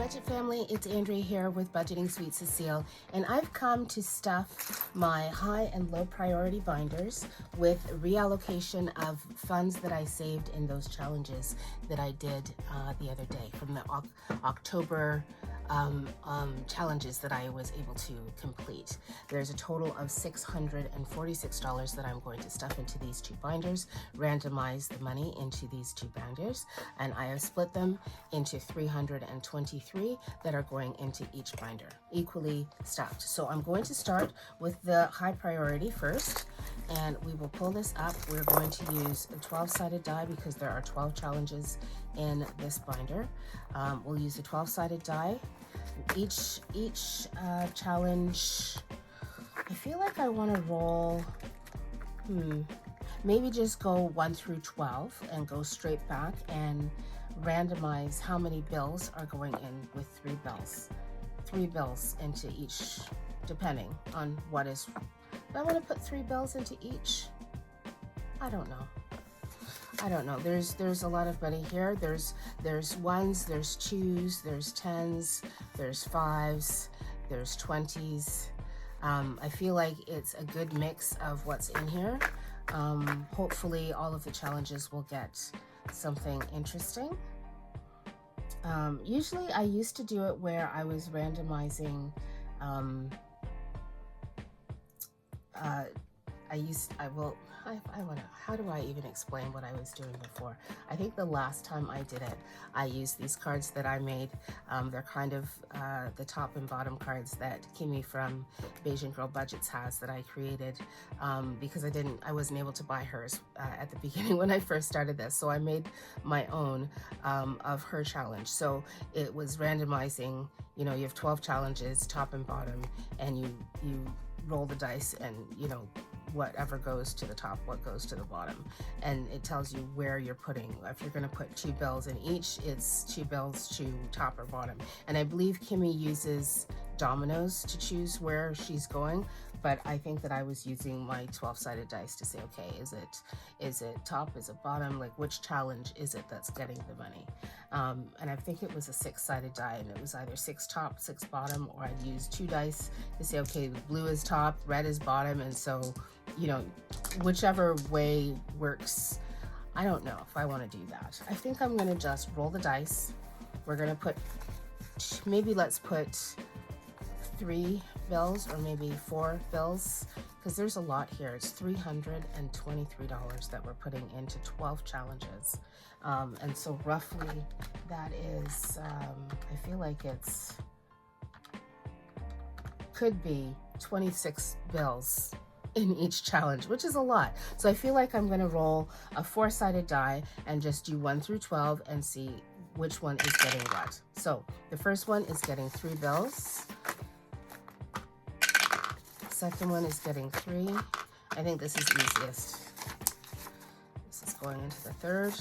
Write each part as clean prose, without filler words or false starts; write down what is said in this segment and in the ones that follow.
Budget family, it's Andrea here with Budgeting Sweet Cecile, and I've come to stuff my high and low priority binders with reallocation of funds that I saved in those challenges that I did the other day from the October challenges that I was able to complete. There's a total of $646 that I'm going to stuff into these two binders, randomize the money into these two binders, and I have split them into 323 that are going into each binder, equally stuffed. So I'm going to start with the high priority first, and we will pull this up. We're going to use a 12-sided die because there are 12 challenges in this binder. We'll use a 12-sided die. Each challenge, I feel like I want to roll, maybe just go 1 through 12 and go straight back and randomize how many bills are going in with 3 bills. 3 bills into each, depending on what is. Do I want to put 3 bills into each? I don't know. There's a lot of money here. There's ones, there's twos, there's tens, there's fives, there's 20s. I feel like it's a good mix of what's in here. Hopefully all of the challenges will get something interesting. Usually I used to do it where I was randomizing, how do I even explain what I was doing before? I think the last time I did it, I used these cards that I made. They're kind of the top and bottom cards that Kimmy from Beijing Girl Budgets has that I created because I wasn't able to buy hers at the beginning when I first started this. So I made my own of her challenge. So it was randomizing, you have 12 challenges, top and bottom, and you roll the dice and, whatever goes to the top, what goes to the bottom. And it tells you where you're putting. If you're going to put 2 bills in each, it's 2 bills to top or bottom. And I believe Kimmy uses dominoes to choose where she's going, but I think that I was using my 12-sided dice to say, okay, is it top, is it bottom, like which challenge is it that's getting the money? And I think it was a 6-sided die, and it was either 6 top, 6 bottom, or I'd use 2 dice to say, okay, blue is top, red is bottom, and so, whichever way works. I don't know if I want to do that. I think I'm going to just roll the dice. We're going to put, let's put 3 bills or maybe 4 bills, because there's a lot here. It's $323 that we're putting into 12 challenges. And so roughly that is, I feel like could be 26 bills in each challenge, which is a lot. So I feel like I'm going to roll a 4-sided die and just do 1 through 12 and see which one is getting what. So the first one is getting 3 bills. Second one is getting 3. I think this is easiest. This is going into the third.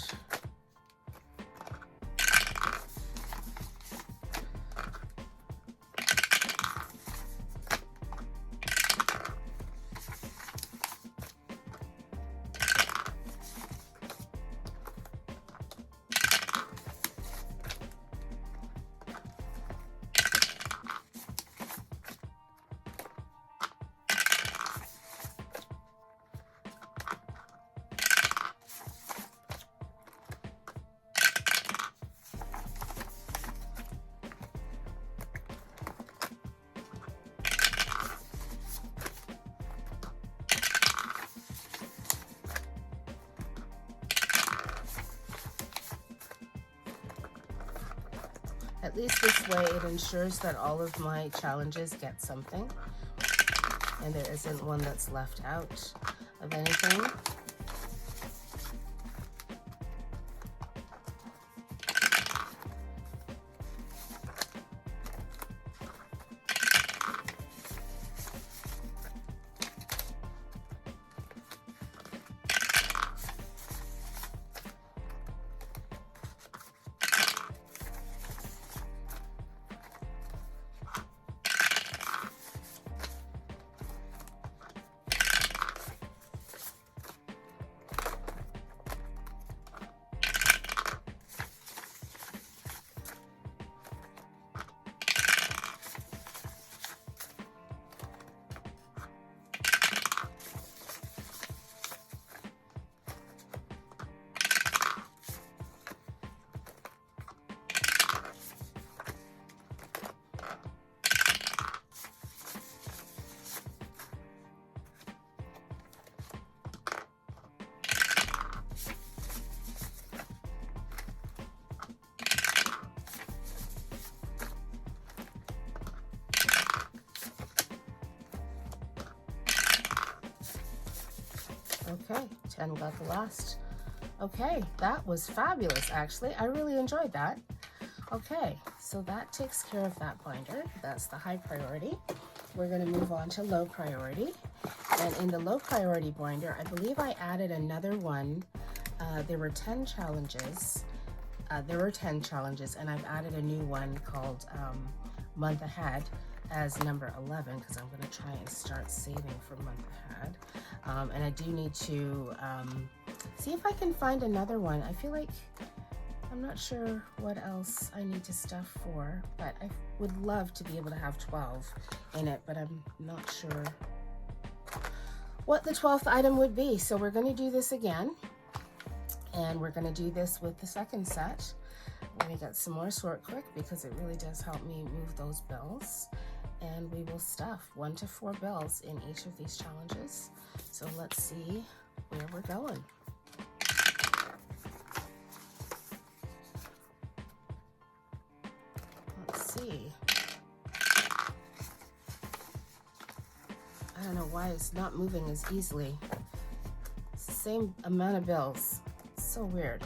At least this way it ensures that all of my challenges get something and there isn't one that's left out of anything. Okay, 10 got the last. Okay, that was fabulous, actually. I really enjoyed that. Okay, so that takes care of that binder. That's the high priority. We're going to move on to low priority. And in the low priority binder, I believe I added another one. There were 10 challenges. And I've added a new one called Month Ahead as number 11, because I'm going to try and start saving for Month Ahead. And I do need to see if I can find another one. I feel like I'm not sure what else I need to stuff for, but I would love to be able to have 12 in it, but I'm not sure what the 12th item would be. So we're going to do this again, and we're going to do this with the second set. We're going to get some more sort quick because it really does help me move those bills. And we will stuff 1 to 4 bills in each of these challenges. So let's see where we're going. Let's see. I don't know why it's not moving as easily. It's the same amount of bills. It's so weird.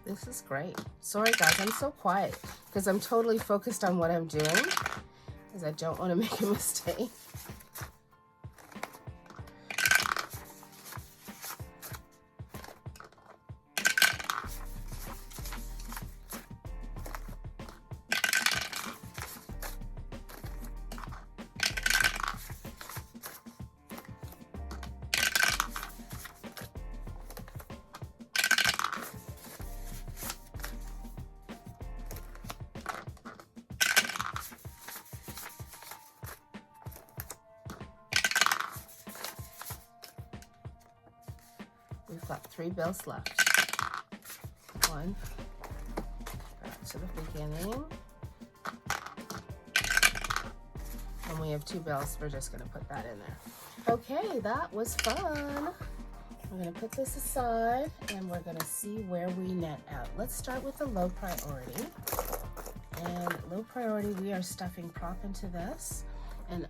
This is great. Sorry guys, I'm so quiet because I'm totally focused on what I'm doing because I don't want to make a mistake. We've got 3 bills left. 1, back to the beginning. And we have 2 bills. We're just going to put that in there. Okay, that was fun. We're going to put this aside and we're going to see where we net out. Let's start with the low priority. And low priority, we are stuffing prop into this. And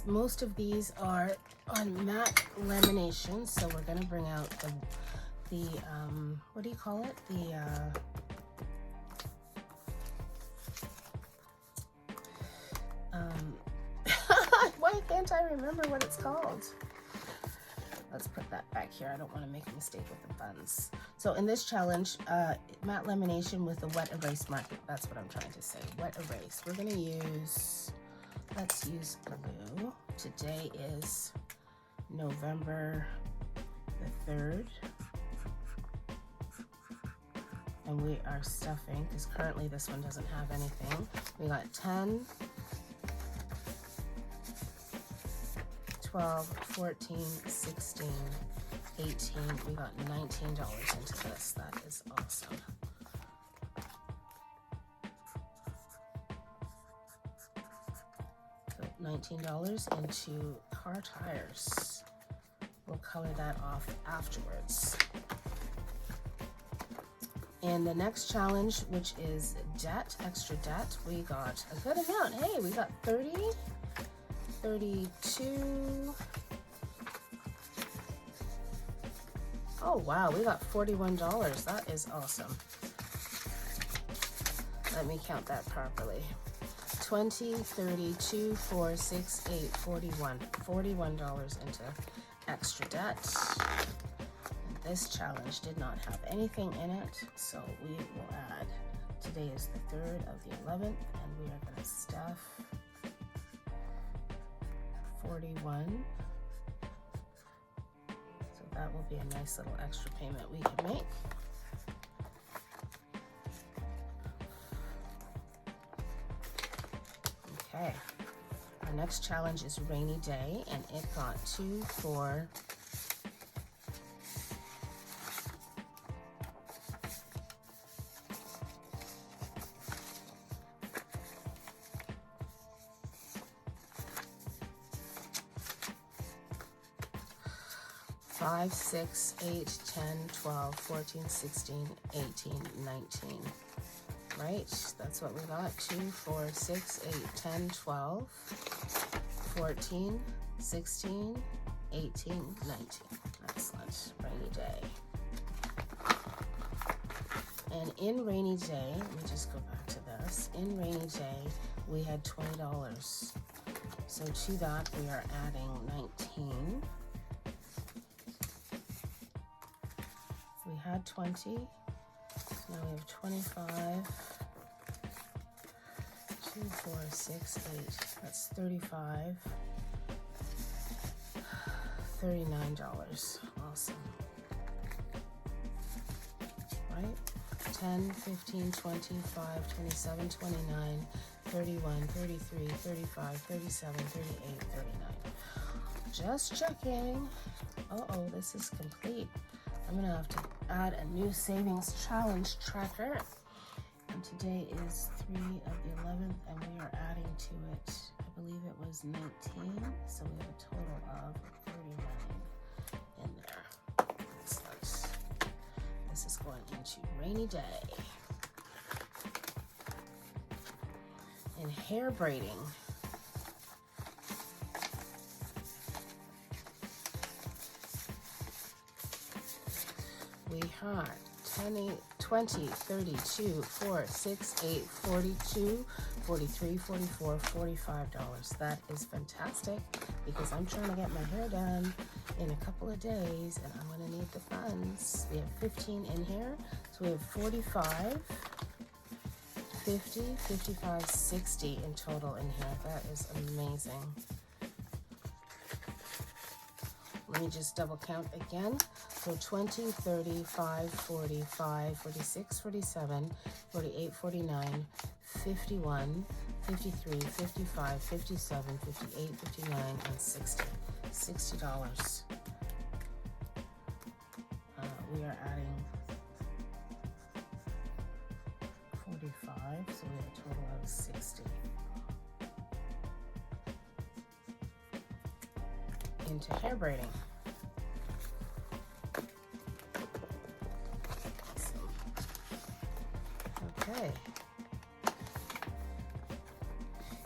most of these are on matte lamination, so we're going to bring out the what do you call it? Why can't I remember what it's called? Let's put that back here. I don't want to make a mistake with the buttons. So in this challenge, matte lamination with a wet erase marker. That's what I'm trying to say. Wet erase. We're going to use, let's use blue. Today is November the 3rd. And we are stuffing, because currently this one doesn't have anything. We got 10, 12, 14, 16, 18. We got $19 into this. That is awesome. $19 into car tires. We'll color that off afterwards. And the next challenge, which is debt, extra debt, we got a good amount. Hey, we got 30, 32. Oh wow, we got $41. That is awesome. Let me count that properly. 20, 32, 4, 6, 8, 41. $41 into extra debt. And this challenge did not have anything in it, so we will add. Today is the 3rd of the 11th, and we are going to stuff 41. So that will be a nice little extra payment we can make. Okay, our next challenge is rainy day, and it got 2, 4, 5, 6, 8, 10, 12, 14, 16, 18, 19. Right, that's what we got. 2, 4, 6, 8, 10, 12, 14, 16, 18, 19. Excellent. Rainy day. And in rainy day, let me just go back to this. In rainy day, we had $20. So to that, we are adding 19. We had 20. Now we have 25, 2, 4, 6, 8, that's 35, $39, awesome, right? 10, 15, 25, 27, 29, 31, 33, 35, 37, 38, 39. Just checking. Uh-oh, this is complete. I'm gonna have to add a new savings challenge tracker. And today is 3 of the 11th, and we are adding to it, I believe it was 19, so we have a total of 39 in there. Excellent. This is going into rainy day. And hair braiding. We had 10, 20, 32, 4, 6, 8, 42, 43, 44, $45. That is fantastic because I'm trying to get my hair done in a couple of days and I'm going to need the funds. We have 15 in here, so we have 45, 50, 55, 60 in total in here. That is amazing. Let me just double count again. So 20, 35, 45, 46, 47, 48, 49, 51, 53, 55, 57, 58, 59, and 60. $60. We are adding 45, so we have a total of 60. Into hair braiding. Okay.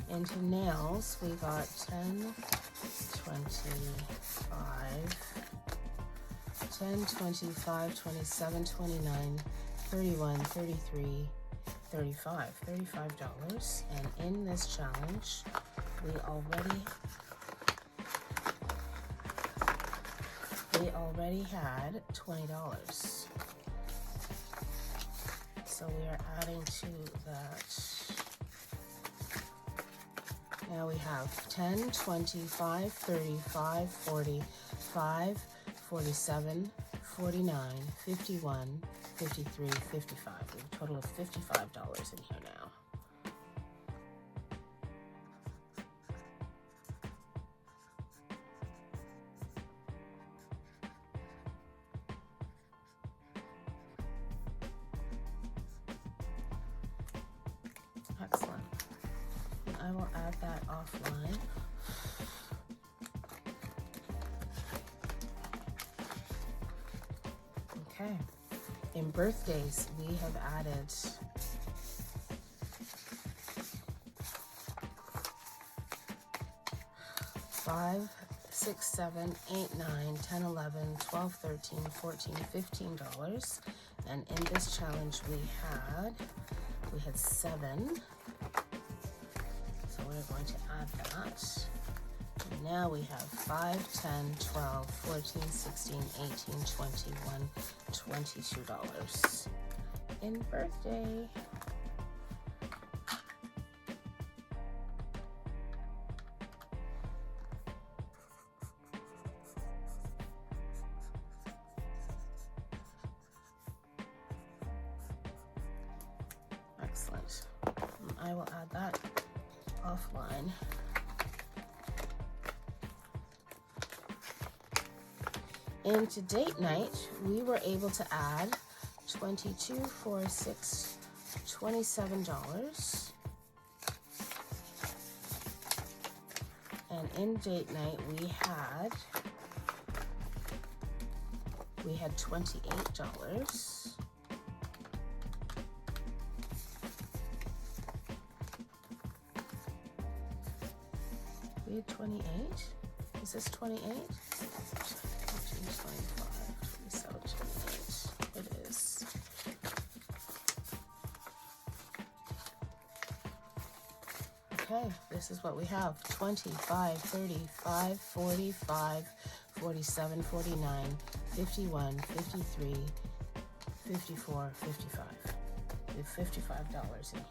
Into nails, we got 10, 25, 10, 25, 27, 29, 31, 33, 35. $35. And in this challenge, we already had $20. So we are adding to that. Now we have 10, 25, 35, 45, 47, 49, 51, 53, 55. We have a total of $55 in here now. I will add that offline. Okay. In birthdays, we have added 5, 6, 7, 8, 9, 10, 11, 12, 13, 14, $15. And in this challenge we had 7. So we're going to add that. And now we have 5, 10, 12, 14, 16, 18, 21, $22 in birthday. Excellent. I will add that offline. Into date night, we were able to add 22, 4, 6, $27. And in date night, we had $28. We had 28. Is this 28? 25, 27, 28. It is. Okay, this is what we have. 25, 35, 45, 47, 49, 51, 53, 54, 55. We have $55 in here.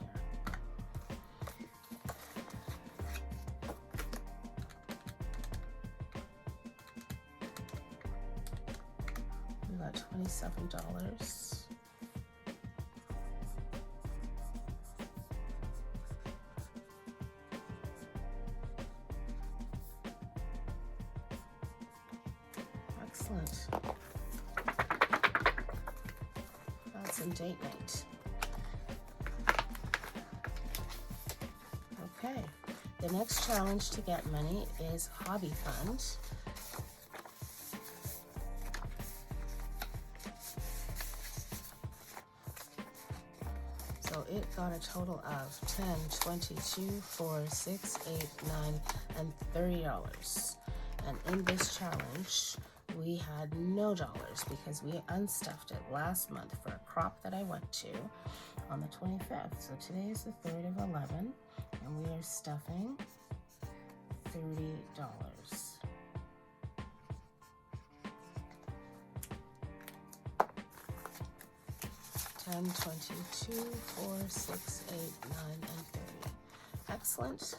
We got $27. Excellent. That's in date night. Okay, the next challenge to get money is Hobby Fund. So it got a total of 10, 22, 4, 6, 8, 9, and $30. And in this challenge, we had no dollars because we unstuffed it last month for a crop that I went to on the 25th. So today is the 3rd of 11, and we are stuffing $30. 10, 22, 4, 6, 8, 9, and 30. Excellent.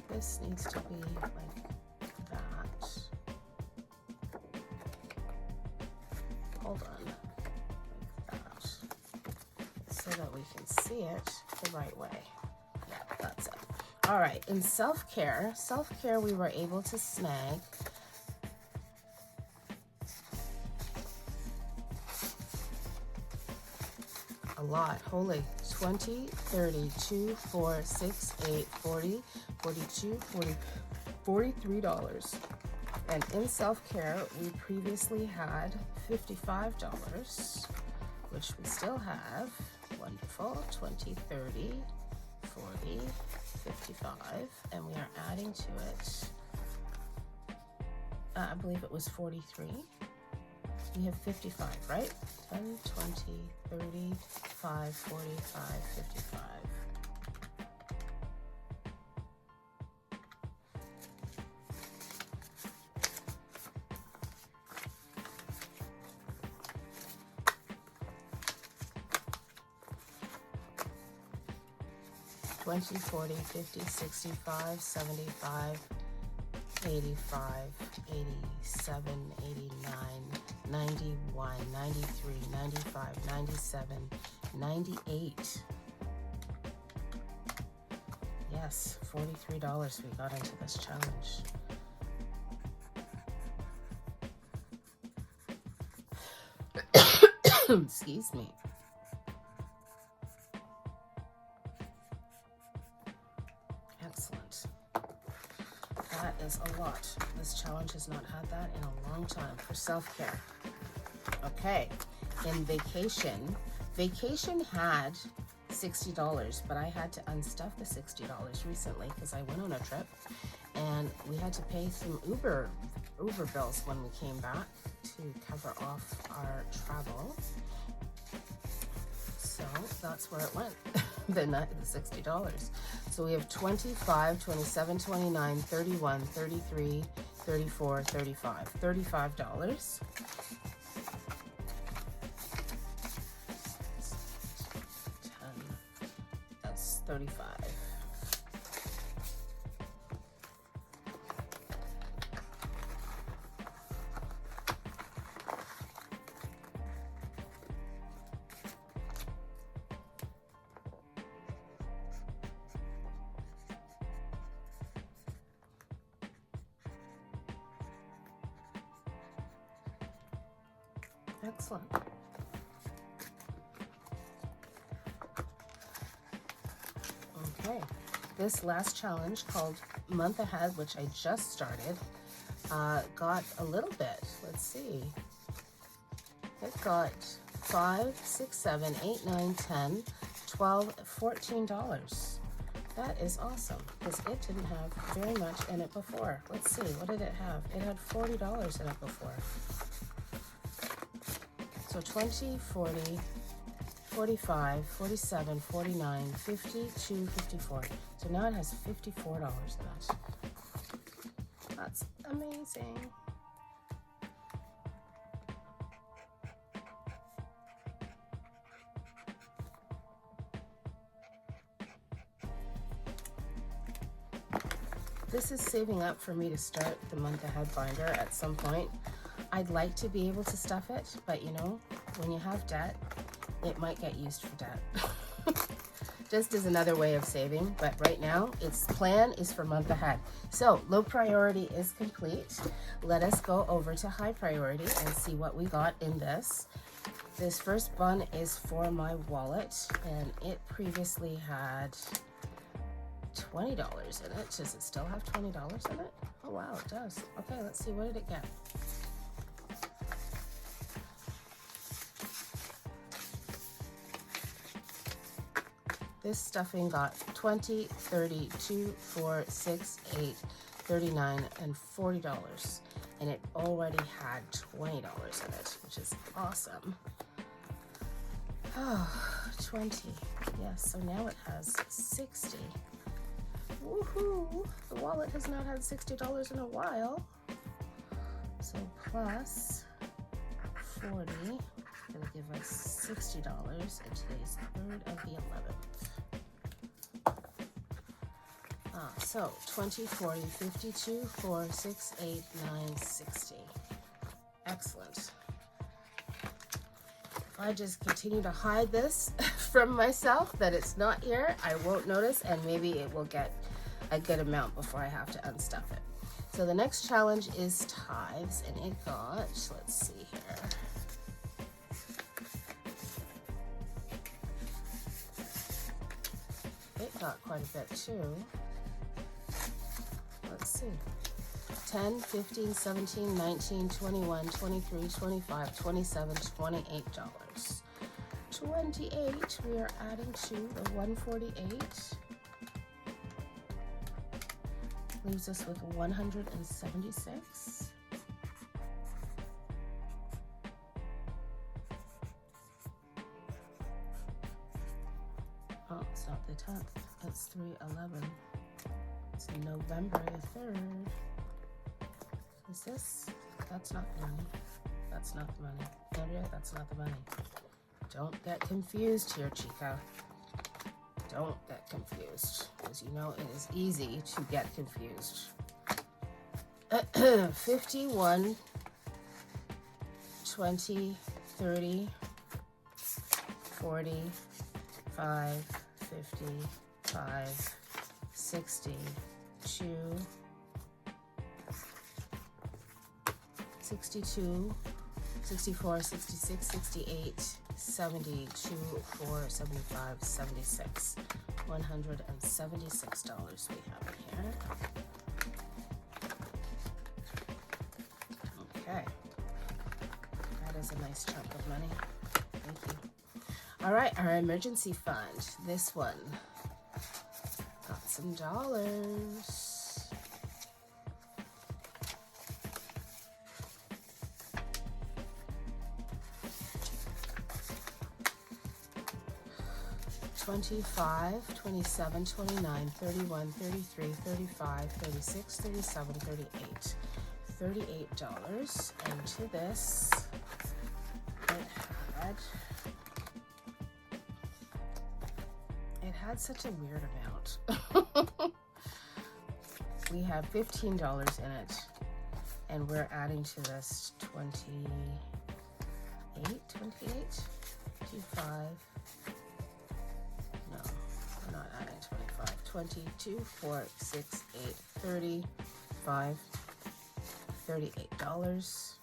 This needs to be like that. Hold on, like that, so that we can see it the right way. Yeah, that's it. All right, in self-care, we were able to snag a lot. Holy, 20, 30, 2, 4, 6, 8, 40, 42, 40, $43. And in self-care, we previously had $55, which we still have. Wonderful. 20, 30, 40, 55, and we are adding to it, I believe it was 43. We have 55, right? 10, 20, 30, 5, 45, 55. $20, $40, $50, $65, $75, $85, $87, $89, $91, $93, $95, $97, $98. Yes, $43 we got into this challenge. Excuse me. Excellent. That is a lot. This challenge has not had that in a long time for self-care. Okay, in vacation had $60, but I had to unstuff the $60 recently because I went on a trip and we had to pay some Uber bills when we came back to cover off our travel. So that's where it went, the $60. So we have 25, 27, 29, 31, 33, 34, 35, $35. That's 35. Excellent. Okay, this last challenge called Month Ahead, which I just started, got a little bit. Let's see. It got $5, $6, $7, $8, $9, $10, $12, $14. That is awesome because it didn't have very much in it before. Let's see, what did it have? It had $40 in it before. So 20, 40, 45, 47, 49, 52, 54. So now it has $54 in it. That's amazing. This is saving up for me to start the Month Ahead binder at some point. I'd like to be able to stuff it, but you know, when you have debt, it might get used for debt. Just as another way of saving, but right now its plan is for Month Ahead. So low priority is complete. Let us go over to high priority and see what we got in this. This first bun is for my wallet, and it previously had $20 in it. Does it still have $20 in it? Oh wow, it does. Okay, let's see, what did it get? This stuffing got 20, 30, 2, 4, 6, 8, 39, and $40. And it already had $20 in it, which is awesome. Oh, 20. Yes, so now it has 60. Woohoo! The wallet has not had $60 in a while. So plus 40, gonna give us $60 in today's 3rd of the 11th. So 20, 40, 52, 4, 6, 8, 9, 60. Excellent. If I just continue to hide this from myself, that it's not here, I won't notice, and maybe it will get a good amount before I have to unstuff it. So the next challenge is tithes, and it got, let's see here. It got quite a bit too. Let's see. 10, 15, 17, 19, 21, 23, 25, 27, $28. 28, we are adding to the 148. Leaves us with 176. Oh, it's not the 10th. It's 3/11. It's November the 3rd. Is this? That's not the money. That's not the money. Andrea, that's not the money. Don't get confused here, Chica. Don't get confused, because you know it is easy to get confused. 51, 20, 30, 40, 5, 50, 5, 60, 2, 62, 64, 66, 68, 72, 4, 75, 76. $176 we have in here. Okay. That is a nice chunk of money. Thank you. All right, our emergency fund. This one got some dollars. $25, $27, $29, $31, $33, $35, $36, $37, $38. $38. And to this, it had such a weird amount. We have $15 in it, and we're adding to this 28, 25. No, we're not adding 25. 22, 4, 6, 8, 35, $38.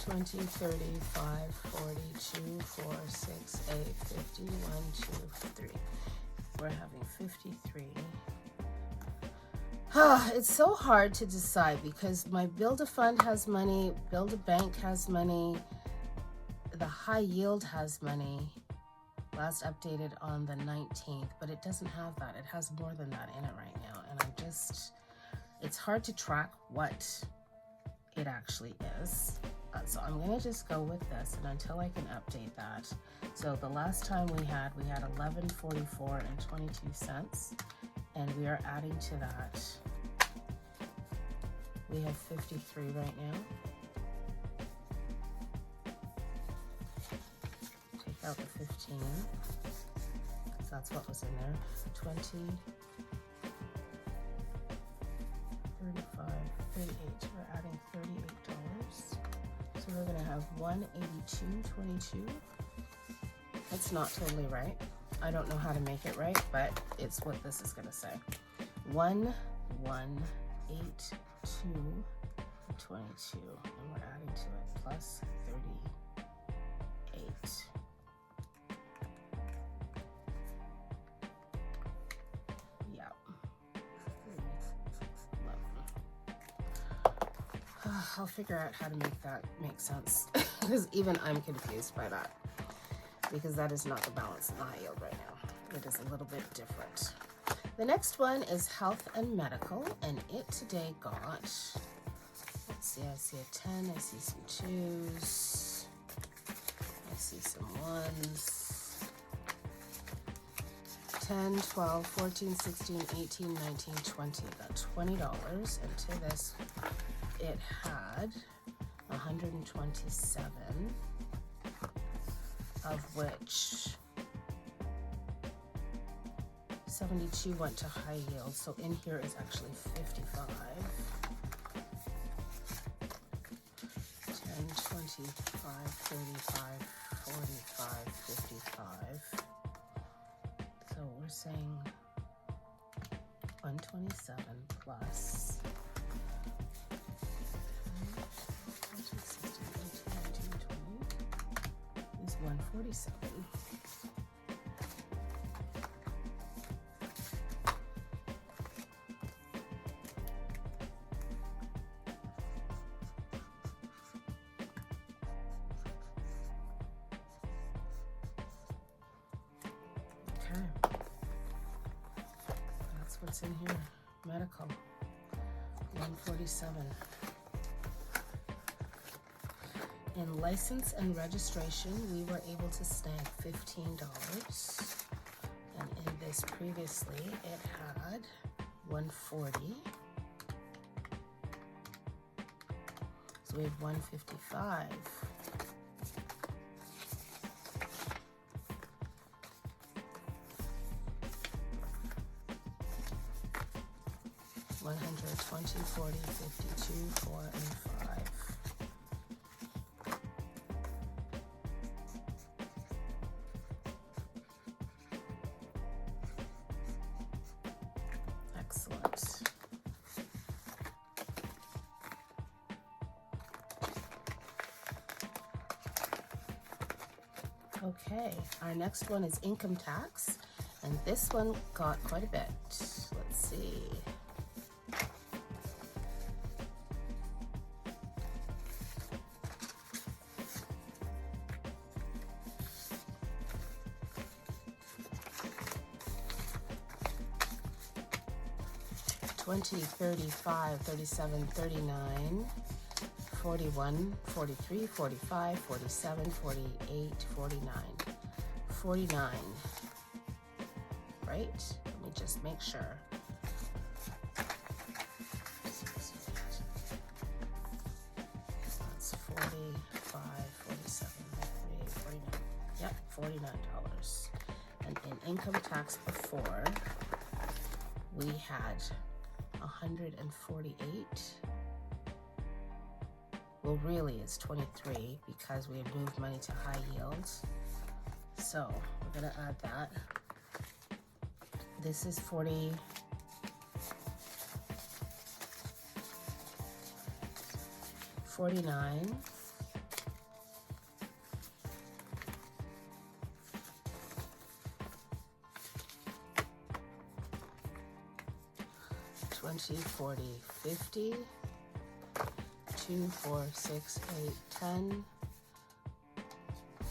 $20, $30, $5, $42, $4, $6, $8, $50, $1, $2, $3. We're having 53. It's so hard to decide because my Build-A-Fund has money, Build-A-Bank has money, the high yield has money, last updated on the 19th, but it doesn't have that. It has more than that in it right now, and it's hard to track what it actually is. So I'm gonna just go with this, and until I can update that. So the last time we had $11.44 and 22 cents, and we are adding to that. We have 53 right now. Take out the 15, so that's what was in there. 20, 35, 38. We're adding $38. So we're gonna have 182.22. That's not totally right. I don't know how to make it right, but it's what this is gonna say. 1182.22, and we're adding to it plus 38. Yeah. I'll figure out how to make that make sense because even I'm confused by that, because that is not the balance in the high yield right now. It is a little bit different. The next one is health and medical, and it today got, let's see, I see a 10, I see some 2s, I see some 1s, 10, 12, 14, 16, 18, 19, 20, got $20, and to this, it had 127, of which 72 went to high yield, so in here is actually 55. 10, 25, 35, 45, 55. So we're saying 127 plus 147. Okay. That's what's in here. Medical. 147. In license and registration, we were able to snag $15. And in this previously, it had 140. So we have 155. $100, 20, 40, 52, 4, and 5. Okay, our next one is income tax, and this one got quite a bit. Let's see. $20, $35, $37, $39, $41, $43, $45, $47, $48, $49, $49, right? Let me just make sure. That's 45, 47, 48, 49. Yep, $49. And in income tax before, we had 148. Well, really it's 23 because we had moved money to high yields. So we're gonna add that. This is 40. $49. $20, $40, $50, $2, $4, $6, $8, $10,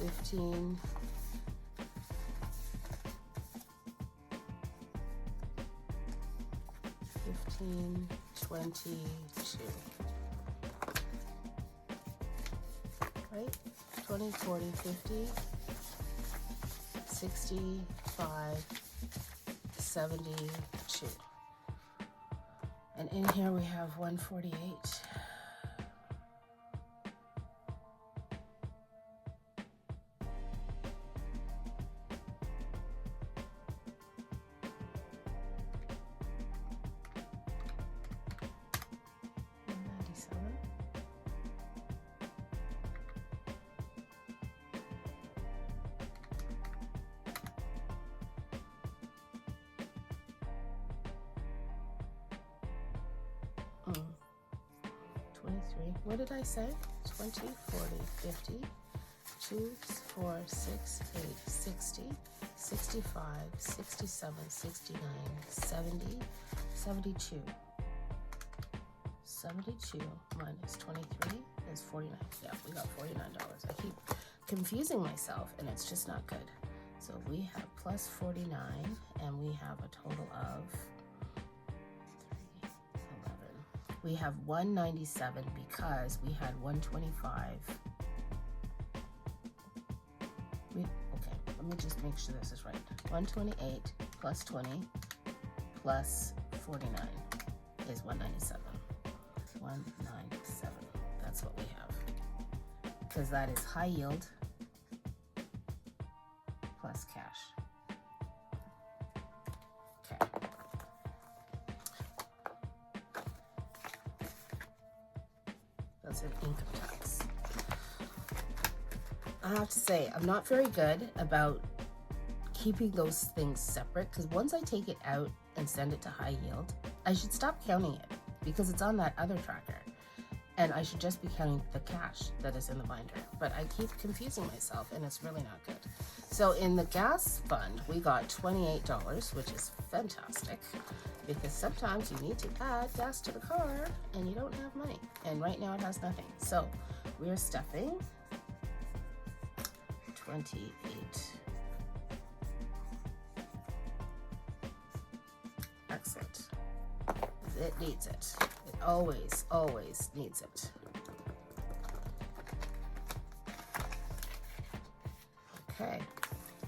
$15, $22, right? 20, 40, 50, 65, 72. And in here we have 148. Mm. 23. What did I say? 20, 40, 50, 2, 4, 6, 8, 60, 65, 67, 69, 70, 72. 72 minus 23 is 49. Yeah, we got $49. I keep confusing myself and it's just not good. So we have plus 49 and we have a total of 3, 11. We have 197 because we had 125. Okay, let me just make sure this is right. 128 plus 20 plus 49 is 197. 197. That's what we have. Because that is high yield plus cash. Okay. That's an income tax. I have to say, I'm not very good about keeping those things separate because once I take it out and send it to high yield, I should stop counting it because it's on that other tracker. And I should just be counting the cash that is in the binder. But I keep confusing myself and it's really not good. So in the gas fund, we got $28, which is fantastic because sometimes you need to add gas to the car and you don't have money. And right now it has nothing. So we're stuffing 28. Excellent. It needs it. It always, always needs it. Okay.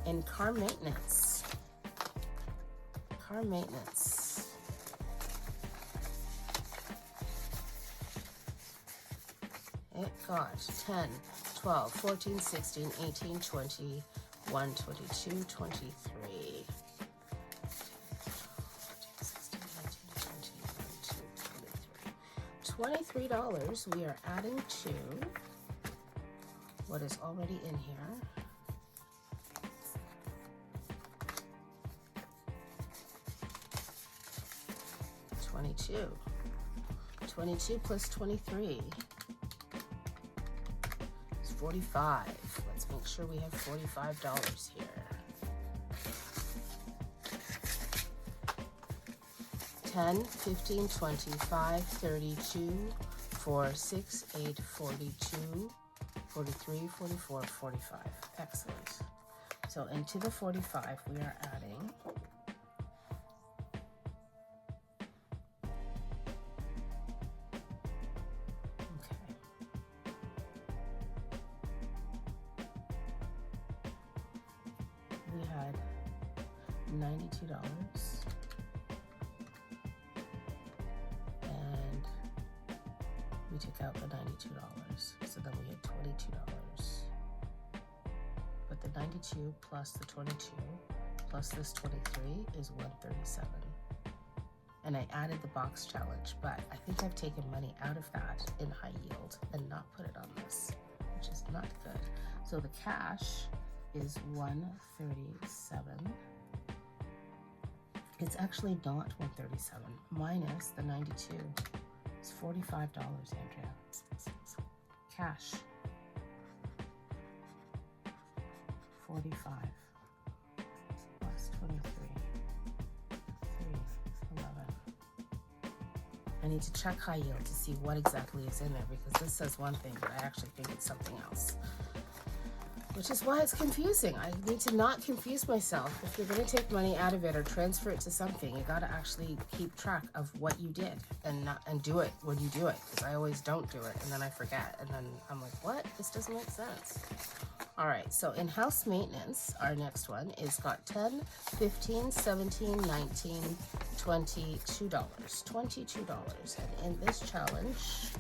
In car maintenance. Car maintenance. It got 10, 12, 14, 16, 18, 20, 1, 22, 23. $23 we are adding to what is already in here. $22 plus 23 is 45. Let's make sure we have $45 here. 10, 15, 25, 32, 4, 6, 8, 42, 43, 44, 45. Excellent. So into the 45, we are adding $92, and we took out the $92, so then we had $22. But the 92 plus the 22 plus this 23 is 137. And I added the box challenge, but I think I've taken money out of that in high yield and not put it on this, which is not good. So the cash is 137. It's actually not 137 minus the 92. It's $45, Andrea. Cash. 45 plus 23. 311. I need to check high yield to see what exactly is in there, because this says one thing, but I actually think it's something else. Which is why it's confusing. I need to not confuse myself. If you're going to take money out of it or transfer it to something, you got to actually keep track of what you did and do it when you do it. Because I always don't do it, and then I forget, and then I'm like, what? This doesn't make sense. All right, so in house maintenance, our next one is got 10, 15, 17, 19, $22. $22. And in this challenge,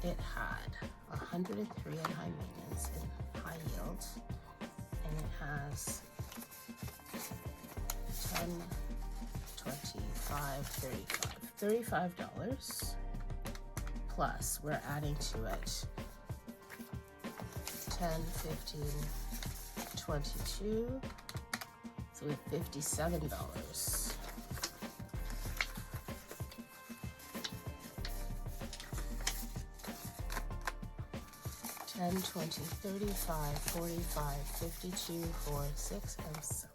it had 103 in high maintenance and high yield, and it has 10, 25, 35. $35 plus we're adding to it 10, 15, 22, so we have $57. $10, 20, 35, 45, 52, 4, 6, and 7.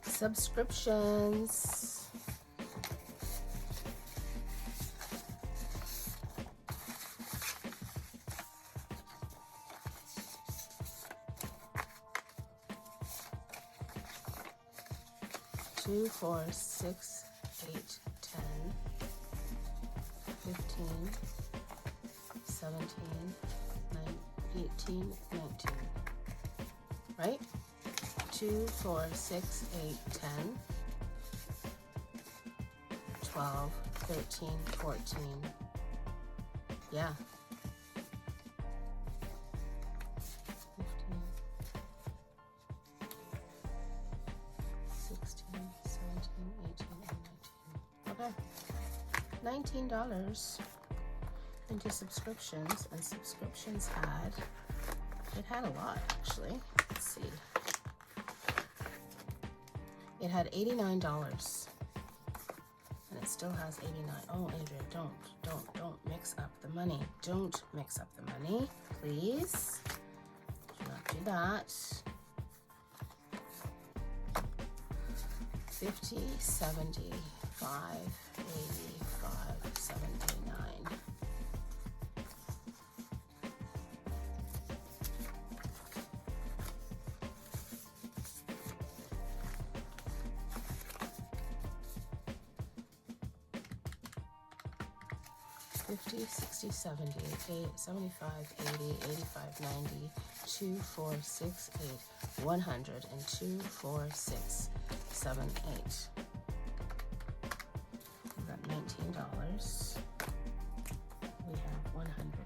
Subscriptions. Two, 4, 6, 8, 10, 15, 17, 18, 19. Right? 2, 4, 6, 8, 10, 12, 13, 14. Yeah. 15, 16, 17, 18, and 19. Okay. $19 into subscriptions, and subscriptions had a lot actually. Let's see. It had $89, and it still has 89. Oh, Andrea, don't mix up the money. Don't mix up the money, please. Do not do that. 50, 75, 85, 79. 50, 60, 70, 75, 80, 85, 90, 2, 4, 6, 8, 100, and 2, 4, 6, 7, 8. We got $19. We have 108.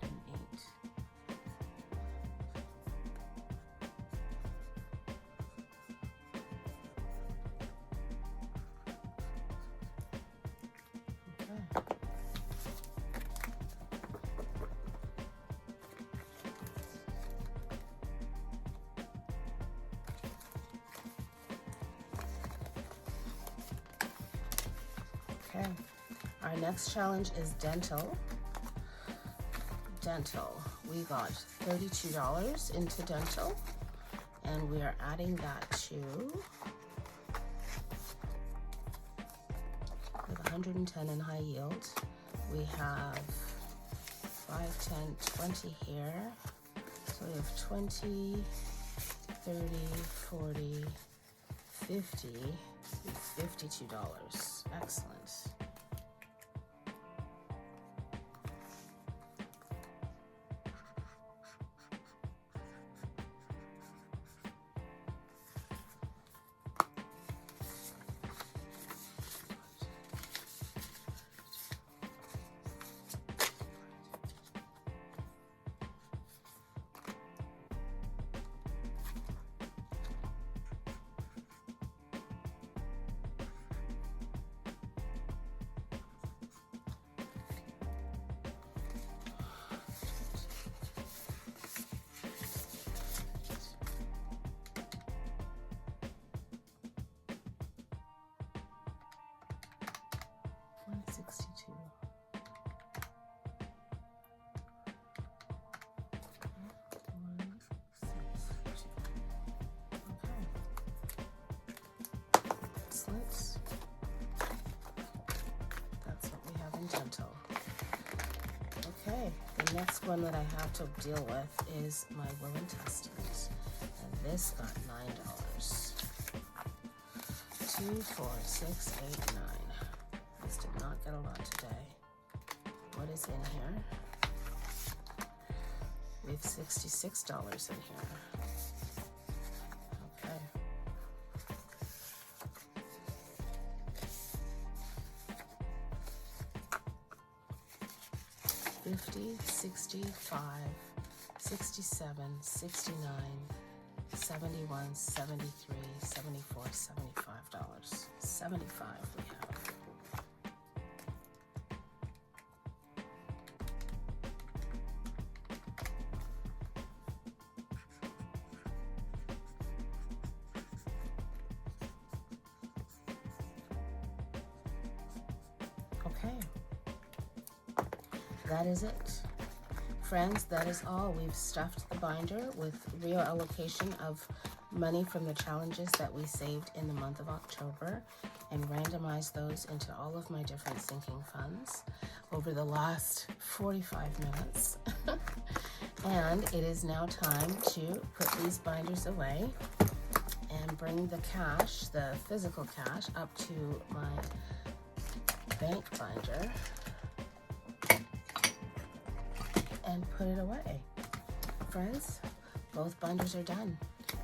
Okay, our next challenge is dental. We got $32 into dental, and we are adding that to with 110 in high yield. We have 5, 10, 20 here. So we have 20, 30, 40, 50, $52. Excellent. That's what we have in dental. Okay, the next one that I have to deal with is my will and testament. And this got $9. 2, 4, 6, 8, 9. This did not get a lot today. What is in here? We have $66 in here. Okay. 50, 65, 67, 69, 71, 73, 74, $75. 75 we have. Okay. That is it. Friends, that is all. We've stuffed the binder with reallocation of money from the challenges that we saved in the month of October and randomized those into all of my different sinking funds over the last 45 minutes. And it is now time to put these binders away and bring the cash, the physical cash, up to my bank binder and put it away. Friends, both binders are done.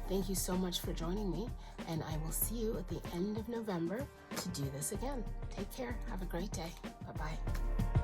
Thank you so much for joining me, and I will see you at the end of November to do this again. Take care. Have a great day. Bye-bye.